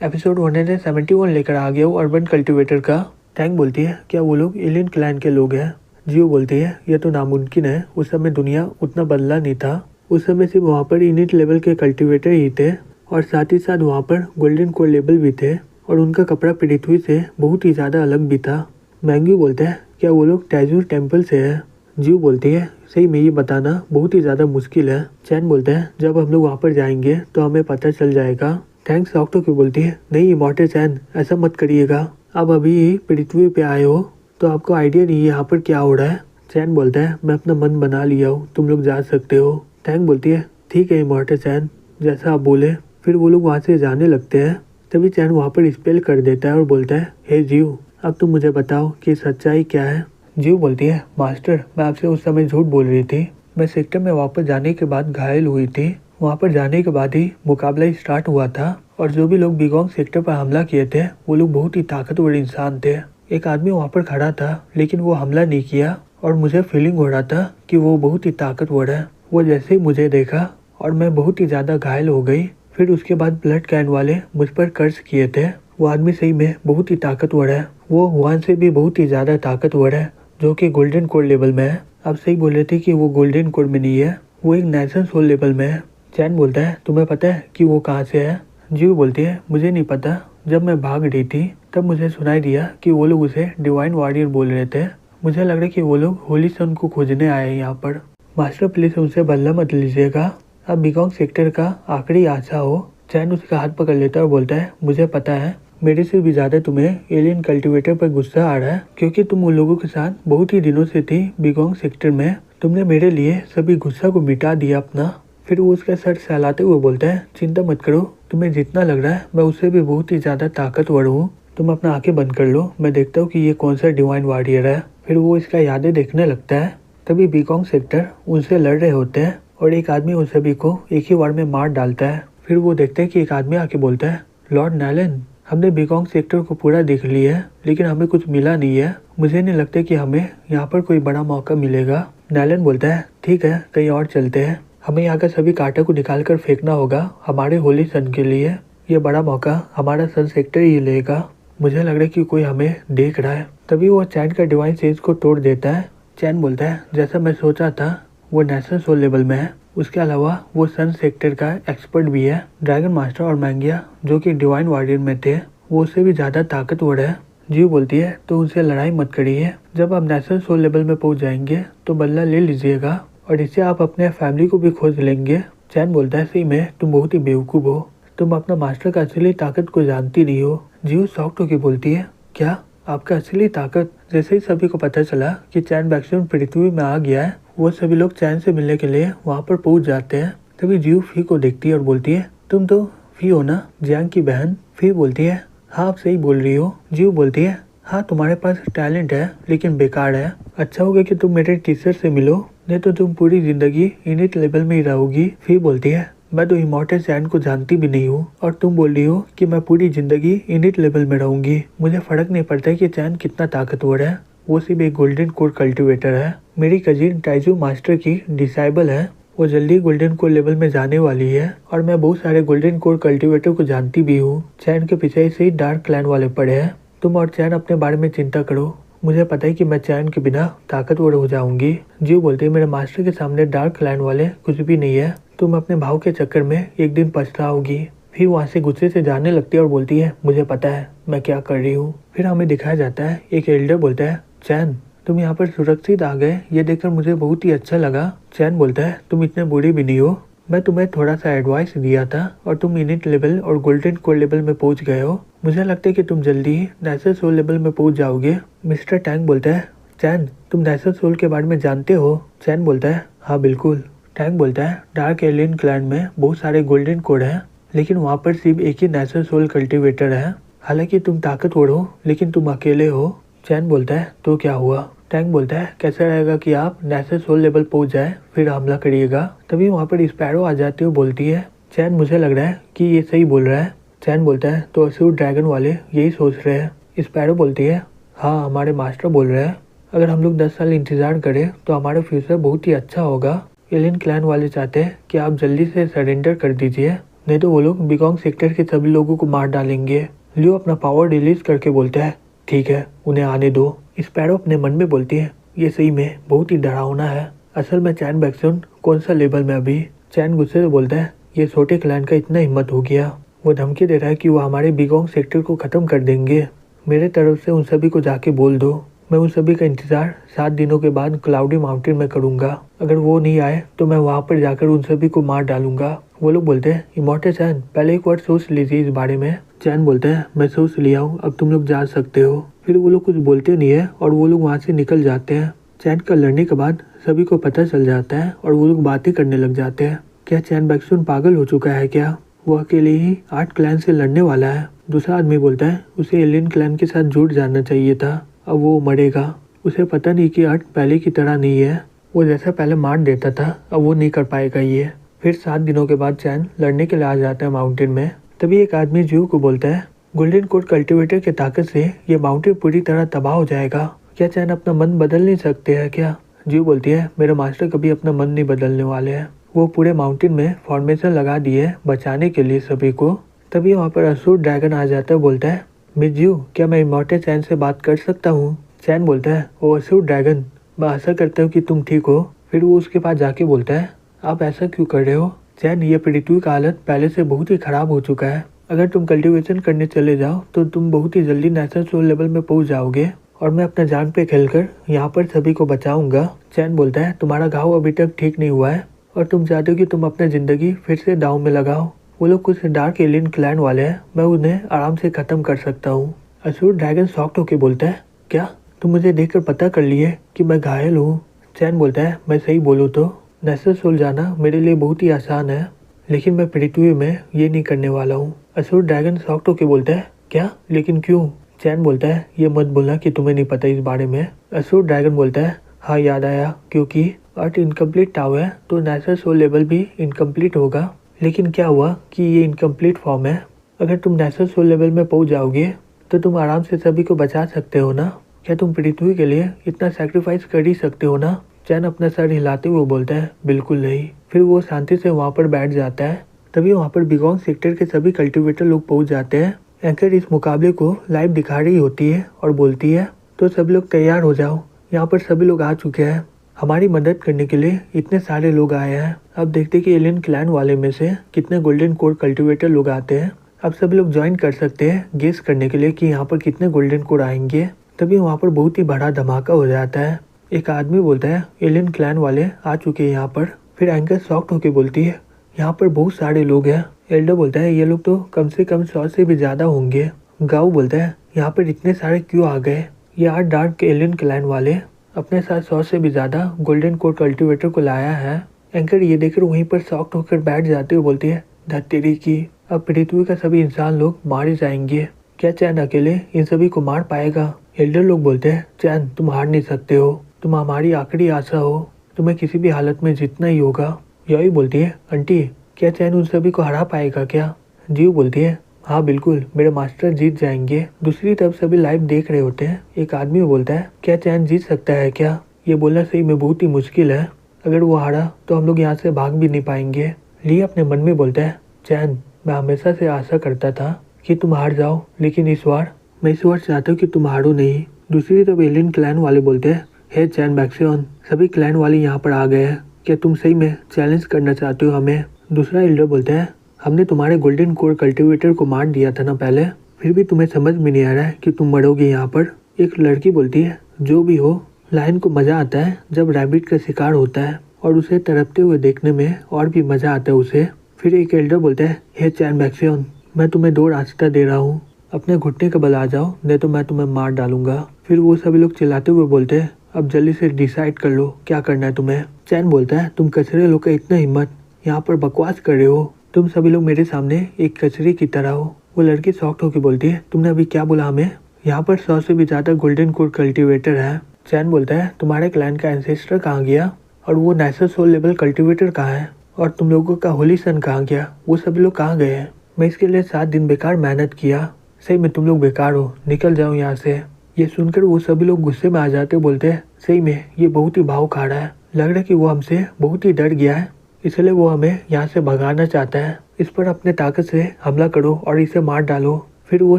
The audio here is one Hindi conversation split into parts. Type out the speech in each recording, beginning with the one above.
एपिसोड 171 लेकर आ गया हूँ अर्बन कल्टीवेटर का। टैंक बोलती है क्या वो लोग एलियन क्लैन के लोग हैं? जियो बोलती है यह तो नामुमकिन है, उस समय दुनिया उतना बदला नहीं था। उस समय सिर्फ वहाँ पर यूनिट लेवल के कल्टीवेटर ही थे और साथ ही साथ वहाँ पर गोल्डन कोर लेवल भी थे और उनका कपड़ा पृथ्वी से बहुत ही ज़्यादा अलग भी था। मैंग्यू बोलता है क्या वो लोग टैजूर टेम्पल से है? जियो बोलती है सही में ये बताना बहुत ही ज़्यादा मुश्किल है। चैन बोलता है जब हम लोग वहाँ पर जाएंगे तो हमें पता चल जाएगा। थैंक्स शॉक तो क्यों बोलती है नहीं इमॉर्टल चैन ऐसा मत करिएगा, आप अभी ही पृथ्वी पे आए हो तो आपको आइडिया नहीं है यहाँ पर क्या हो रहा है। चैन बोलता है मैं अपना मन बना लिया हूँ, तुम लोग जा सकते हो। थैंक बोलती है ठीक है इमॉर्टल चैन जैसा आप बोले। फिर वो लोग वहाँ से जाने लगते हैं। तभी चैन वहाँ पर स्पेल कर देता है और बोलता है हे जियो अब तुम मुझे बताओ कि सच्चाई क्या है। जियो बोलती है मास्टर मैं आपसे उस समय झूठ बोल रही थी, मैं सेक्टर में वापस जाने के बाद घायल हुई थी। वहाँ पर जाने के बाद ही मुकाबला स्टार्ट हुआ था और जो भी लोग बिगोंग सेक्टर पर हमला किए थे वो लोग बहुत ही ताकतवर इंसान थे। एक आदमी वहाँ पर खड़ा था लेकिन वो हमला नहीं किया और मुझे फीलिंग हो रहा था कि वो बहुत ही ताकतवर है। वो जैसे ही मुझे देखा और मैं बहुत ही ज़्यादा घायल हो गई। फिर उसके बाद ब्लड कैन वाले मुझ पर कर्ज किए थे। वो आदमी सही में बहुत ही ताकतवर है, वो हुआन से भी बहुत ही ज़्यादा ताकतवर है जो कि गोल्डन कोर लेवल में है। आप सही बोले थे कि वो गोल्डन कोर में नहीं है, वो एक नेशन सोल लेवल में है। चैन बोलता है तुम्हें पता है कि वो कहाँ से है? जीव बोलती है मुझे नहीं पता, जब मैं भाग रही थी तब मुझे सुनाई दिया कि वो लोग उसे डिवाइन वॉरियर बोल रहे थे। मुझे लग रहा है कि वो लोग होली सन को खोजने आए हैं यहाँ पर। मास्टर प्लीज उनसे बदला मत लीजिएगा, अब बिगोंग सेक्टर का आखिरी आशा हो। चैन उसका हाथ पकड़ लेता है और बोलता है मुझे पता है मेरे से भी ज़्यादा तुम्हें एलियन कल्टीवेटर पर गुस्सा आ रहा है क्योंकि तुम उन लोगों के साथ बहुत ही दिनों से थी बिगोंग सेक्टर में। तुमने मेरे लिए सभी गुस्सा को मिटा दिया अपना। फिर वो उसका सर सहलाते हुए बोलता है चिंता मत करो, तुम्हें जितना लग रहा है मैं उससे भी बहुत ही ज़्यादा ताकतवर हूँ। तुम अपना आंखें बंद कर लो, मैं देखता हूँ कि ये कौन सा डिवाइन वॉरियर है। फिर वो इसका यादें देखने लगता है। तभी बिगोंग सेक्टर उनसे लड़ रहे होते हैं और एक आदमी उन सभी को एक ही वार में मार डालता है। फिर वो देखते हैं कि एक आदमी आके बोलता है लॉर्ड नैलन हमने बिगोंग सेक्टर को पूरा देख लिया है लेकिन हमें कुछ मिला नहीं है, मुझे नहीं लगता कि हमें यहाँ पर कोई बड़ा मौका मिलेगा। नैलन बोलता है ठीक है कहीं और चलते हैं, हमें यहाँ का सभी कांटे को निकाल कर फेंकना होगा हमारे होली सन के लिए, ये बड़ा मौका हमारा सन सेक्टर ही लेगा। मुझे लग रहा है कि कोई हमें देख रहा है। तभी वो चैन का डिवाइन सेंस को तोड़ देता है। चैन बोलता है जैसा मैं सोचा था वो नेशनल सोल लेवल में है, उसके अलावा वो सन सेक्टर का एक्सपर्ट भी है। ड्रैगन मास्टर और मैंगिया जो कि डिवाइन वॉरियर में थे वो उससे भी ज़्यादा ताकतवर है। जीव बोलती है तो उनसे लड़ाई मत करिए, जब आप नेशनल सोल लेवल में पहुंच जाएंगे तो बदला ले लीजिएगा और इससे आप अपने फैमिली को भी खोज लेंगे। चैन बोलता है सही में तुम बहुत ही बेवकूफ़ हो, तुम अपना मास्टर का असली ताकत को जानती नहीं हो। जीव शॉक्ड होकर बोलती है क्या आपका असली ताकत? जैसे ही सभी को पता चला कि चैन बैक्स्टोन पृथ्वी में आ गया है वो सभी लोग चैन से मिलने के लिए वहाँ पर पहुँच जाते हैं। तभी जीव फी को देखती है और बोलती है तुम तो फी हो ना, जियांग की बहन? फी बोलती है हाँ आप सही बोल रही हो। जीव बोलती है हाँ तुम्हारे पास टैलेंट है लेकिन बेकार है, अच्छा होगा कि तुम मेरे टीचर से मिलो नहीं तो तुम पूरी जिंदगी यूनिट लेवल में ही रहोगी। फी बोलती है मैं तो इमॉर्टल चैन को जानती भी नहीं हूँ और तुम बोल रही हो कि मैं पूरी जिंदगी यूनिट लेवल में रहूंगी, मुझे फर्क नहीं पड़ता कि चैन कितना ताकतवर है, वो सिर्फ एक गोल्डन कोर कल्टीवेटर है। मेरी कजिन टाइजू मास्टर की डिसाइबल है, वो जल्दी गोल्डन कोर लेवल में जाने वाली है और मैं बहुत सारे गोल्डन कोर कल्टीवेटर को जानती भी हूँ। चैन के पीछे से ही डार्क क्लैन वाले पड़े हैं। तुम और चैन अपने बारे में चिंता करो, मुझे पता है कि मैं चैन के बिना ताकतवर हो जाऊंगी। जीव बोलते हैं मेरे मास्टर के सामने डार्क क्लैन वाले कुछ भी नहीं है, तुम अपने भाव के चक्कर में एक दिन पछताओगी। फिर वहाँ से गुस्से से जाने लगती है और बोलती है मुझे पता है मैं क्या कर रही हूँ। फिर हमें दिखाया जाता है एक एल्डर बोलता है चैन तुम यहाँ पर सुरक्षित आ गए, ये देखकर मुझे बहुत ही अच्छा लगा। चैन बोलता है तुम इतने बुरी भी नहीं हो, मैं तुम्हें थोड़ा सा एडवाइस दिया था और तुम यूनिट लेवल और गोल्डन कोर लेवल में पहुंच गए हो, मुझे लगता है कि तुम जल्दी ही नेशनल सोल लेवल में पहुंच जाओगे। मिस्टर टैंक बोलता है चैन तुम नेशनल सोल के बारे में जानते हो? चैन बोलता है हाँ बिल्कुल। टैंक बोलता है डार्क एलियन क्लैन में बहुत सारे गोल्डन कोर हैं लेकिन वहाँ पर सिर्फ एक ही नेशनल सोल कल्टीवेटर है, हालांकि तुम ताकतवर हो लेकिन तुम अकेले हो। चैन बोलता है तो क्या हुआ? टैंक बोलता है कैसा रहेगा कि आप नेशनल सोल लेवल पहुंच जाए फिर हमला करिएगा। तभी वहाँ पर स्पैरो आ जाती है, बोलती है चैन मुझे लग रहा है कि ये सही बोल रहा है। चैन बोलता है तो असुर ड्रैगन वाले यही सोच रहे हैं। स्पैरो बोलती है हाँ हमारे मास्टर बोल रहे हैं अगर हम लोग 10 साल इंतजार करें तो हमारा फ्यूचर बहुत ही अच्छा होगा। एलियन क्लैन वाले चाहते हैं कि आप जल्दी से सरेंडर कर दीजिए नहीं तो वो लोग बिगोंग सेक्टर के सभी लोगों को मार डालेंगे। लियो अपना पावर रिलीज करके बोलता है ठीक है उन्हें आने दो। स्पैरो अपने मन में बोलती है ये सही में बहुत ही डरावना है। असल में चैन बैक्सन कौन सा लेवल में अभी। चैन गुस्से से बोलता है ये छोटे क्लैन का इतना हिम्मत हो गया। वो धमकी दे रहा है कि वो हमारे बिगोंग सेक्टर को खत्म कर देंगे। मेरे तरफ से उन सभी को जाके बोल दो। मैं उन सभी का इंतजार 7 दिनों के बाद क्लाउडी माउंटेन में करूंगा। अगर वो नहीं आए तो मैं वहां पर जाकर उन सभी को मार डालूंगा। वो लोग बोलते हैं इमॉर्टल चैन पहले एक बार सोच लीजिए इस बारे में। चैन बोलते हैं मैं सोच लिया हूँ अब तुम लोग जा सकते हो। फिर वो लोग कुछ बोलते नहीं है और वो लोग वहाँ से निकल जाते हैं। चैन का लड़ने के बाद सभी को पता चल जाता है और वो लोग बातें करने लग जाते हैं। क्या चैन बैक्सन पागल हो चुका है क्या? वो अकेले ही 8 क्लैन से लड़ने वाला है। दूसरा आदमी बोलता है उसे एलियन क्लैन के साथ जुड़ जाना चाहिए था। अब वो मरेगा। उसे पता नहीं कि 8 पहले की तरह नहीं है। वो जैसा पहले मार देता था अब वो नहीं कर पाएगा ये। फिर 7 दिनों के बाद चैन लड़ने के लिए आ जाता है माउंटेन में। तभी एक आदमी जियो को बोलता है गोल्डन कोड कल्टीवेटर की ताकत से ये माउंटेन पूरी तरह तबाह हो जाएगा। क्या चैन अपना मन बदल नहीं सकते हैं क्या? जियो बोलती है मेरे मास्टर कभी अपना मन नहीं बदलने वाले हैं। वो पूरे माउंटेन में फॉर्मेशन लगा दिए बचाने के लिए सभी को। तभी वहाँ पर असुर ड्रैगन आ जाता है। बोलता है मिस जियो क्या मैं इमॉर्टल चैन से बात कर सकता हूँ? चैन बोलता है ओ असुर ड्रैगन मैं आशा करता हूँ कि तुम ठीक हो। फिर वो उसके पास जाके बोलता है आप ऐसा क्यों कर रहे हो? चैन ये पृथ्वी का हालत पहले से बहुत ही खराब हो चुका है। अगर तुम कल्टीवेशन करने चले जाओ तो तुम बहुत ही जल्दी नेशनल सोल लेवल में पहुंच जाओगे और मैं अपना जान पे खेलकर यहाँ पर सभी को बचाऊंगा। चैन बोलता है तुम्हारा घाव अभी तक ठीक नहीं हुआ है और तुम चाहते हो कि तुम अपनी जिंदगी फिर से दांव में लगाओ। वो लोग कुछ डार्क एलियन क्लैन वाले हैं मैं उन्हें आराम से खत्म कर सकता हूँ। असुर ड्रैगन शॉक्ड होकर बोलता है क्या तुम मुझे देखकर पता कर लिए कि मैं घायल हूँ? चैन बोलता है मैं सही बोलूँ तो नेशनल सोल जाना मेरे लिए बहुत ही आसान है लेकिन मैं पृथ्वी में ये नहीं करने वाला हूँ। असुर ड्रैगन शॉक्ड होकर बोलता है क्या लेकिन क्यों? चैन बोलता है ये मत बोलना कि तुम्हें नहीं पता इस बारे में। असुर ड्रैगन बोलता है हाँ याद आया क्योंकि अर्थ इनकम्प्लीट टावर है तो नेशनल सोल लेवल भी इनकम्प्लीट होगा। लेकिन क्या हुआ कि ये इनकम्प्लीट फॉर्म है। अगर तुम नेशनल सोल लेवल में पहुंच जाओगे तो तुम आराम से सभी को बचा सकते हो ना। क्या तुम पृथ्वी के लिए इतना सैक्रिफाइस कर ही सकते हो ना? चैन अपना सर हिलाते हुए बोलता है बिल्कुल नहीं। फिर वो शांति से वहाँ पर बैठ जाता है। तभी वहाँ पर बिगोंग सेक्टर के सभी कल्टीवेटर लोग पहुँच जाते हैं। एंकर इस मुकाबले को लाइव दिखा रही होती है और बोलती है तो सभी लोग तैयार हो जाओ। यहाँ पर सभी लोग आ चुके हैं। हमारी मदद करने के लिए इतने सारे लोग आए हैं। अब देखते हैं कि एलियन क्लैन वाले में से कितने गोल्डन कोड कल्टीवेटर लोग आते हैं। अब सभी लोग ज्वाइन कर सकते हैं गेस करने के लिए कि यहाँ पर कितने गोल्डन कोड आएंगे। तभी वहाँ पर बहुत ही बड़ा धमाका हो जाता है। एक आदमी बोलता है एलियन क्लैन वाले आ चुके हैं यहाँ पर। फिर एंकर शॉक्ड होकर बोलती है यहाँ पर बहुत सारे लोग हैं। एल्डर बोलता है ये लोग तो कम से कम 100 से भी ज़्यादा होंगे। गाऊ बोलता है यहाँ पर इतने सारे क्यों आ गए? ये 8 डार्क एलियन क्लैन वाले अपने साथ 100 से भी ज़्यादा गोल्डन कोड कल्टीवेटर को लाया है। एंकर ये देखकर वहीं पर शॉक्ड होकर बैठ जाते हुए बोलती है धत्तेरी की अब पृथ्वी का सभी इंसान लोग मारे जाएंगे। क्या चैन अकेले इन सभी को मार पाएगा? एल्डर लोग बोलते हैं चैन तुम हार नहीं सकते हो। तुम हमारी आखिरी आशा हो। तुम्हें किसी भी हालत में जीतना ही होगा। यही बोलती है आंटी क्या चैन उन सभी को हरा पाएगा क्या? जीव बोलती है हाँ बिल्कुल मेरे मास्टर जीत जाएंगे। दूसरी तरफ सभी लाइव देख रहे होते हैं। एक आदमी बोलता है क्या चैन जीत सकता है क्या? ये बोलना सही में बहुत ही मुश्किल है। अगर वो हारा तो हम लोग यहाँ से भाग भी नहीं पाएंगे। ली अपने मन में बोलता है चैन मैं हमेशा से आशा करता था कि तुम हार जाओ लेकिन इस बार चाहता हूँ कि तुम हारो नहीं। दूसरी तरफ एलियन क्लैन वाले बोलते हैं हे चैन बैक्सन सभी क्लैन वाले यहाँ पर आ गए हैं। क्या तुम सही में चैलेंज करना चाहते हो हमें? दूसरा एल्डर बोलता है हमने तुम्हारे गोल्डन कोर कल्टीवेटर को मार दिया था ना पहले फिर भी तुम्हें समझ में नहीं आ रहा है कि तुम मरोगे यहाँ पर। एक लड़की बोलती है जो भी हो लायन को मजा आता है जब रैबिट का शिकार होता है और उसे तड़पते हुए देखने में और भी मजा आता है उसे। फिर एक एल्डर बोलता है हे चैन बैक्सन मैं तुम्हें 2 रास्ता दे रहा हूँ। अपने घुटने के बल आ जाओ नहीं तो मैं तुम्हें मार डालूंगा। फिर वो सभी लोग चिल्लाते हुए बोलते हैं अब जल्दी से डिसाइड कर लो क्या करना है तुम्हें। चैन बोलता है तुम कचरे लोग का इतना हिम्मत यहाँ पर बकवास कर रहे हो। तुम सभी लोग मेरे सामने एक कचरे की तरह हो। वो लड़की शॉक्ड होकर बोलती है तुमने अभी क्या बोला हमें? यहाँ पर 100 से भी ज़्यादा गोल्डन कोड कल्टीवेटर है। चैन बोलता है तुम्हारे क्लैन का एंसेस्टर कहाँ गया और वो नेशनल सोल लेवल कल्टीवेटर कहाँ है और तुम लोगों का होली सन कहाँ गया? वो सभी लोग कहाँ गए हैं? मैं इसके लिए 7 दिन बेकार मेहनत किया। सही में तुम लोग बेकार हो। निकल जाओ यहाँ से। ये सुनकर वो सभी लोग गुस्से में आ जाते बोलते हैं सही में ये बहुत ही भाव खा रहा है। लग रहा है कि वो हमसे बहुत ही डर गया है इसलिए वो हमें यहाँ से भगाना चाहता है। इस पर अपने ताकत से हमला करो और इसे मार डालो। फिर वो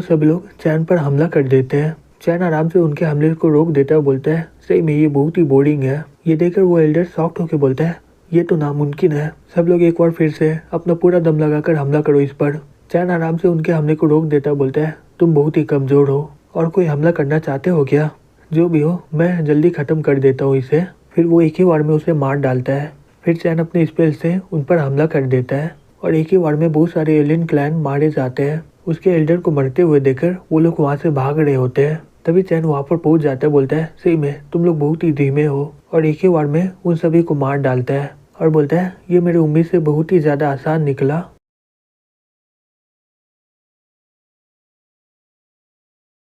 सब लोग चैन पर हमला कर देते हैं। चैन आराम से उनके हमले को रोक देता है, बोलता है सही में ये बहुत ही बोरिंग है। ये देखकर वो एल्डर शॉक्ड होकर बोलता है ये तो नामुमकिन है, सब लोग एक बार फिर से अपना पूरा दम लगाकर हमला करो इस पर। चैन आराम से उनके हमले को रोक देता है, बोलता है तुम बहुत ही कमजोर हो और कोई हमला करना चाहते हो क्या? जो भी हो, मैं जल्दी खत्म कर देता हूँ इसे। फिर वो एक ही बार में उसे मार डालता है। फिर चैन अपने स्पेल से उन पर हमला कर देता है और एक ही बार में बहुत सारे एलियन क्लैन मारे जाते हैं। उसके एल्डर को मरते हुए देखकर वो लोग वहाँ से भाग रहे होते हैं। तभी चैन वहाँ पर पहुँच जाता है, बोलता है सही में तुम लोग बहुत ही धीमे हो, और एक ही बार में उन सभी को मार डालता है और बोलता है ये मेरी उम्मीद से बहुत ही ज़्यादा आसान निकला।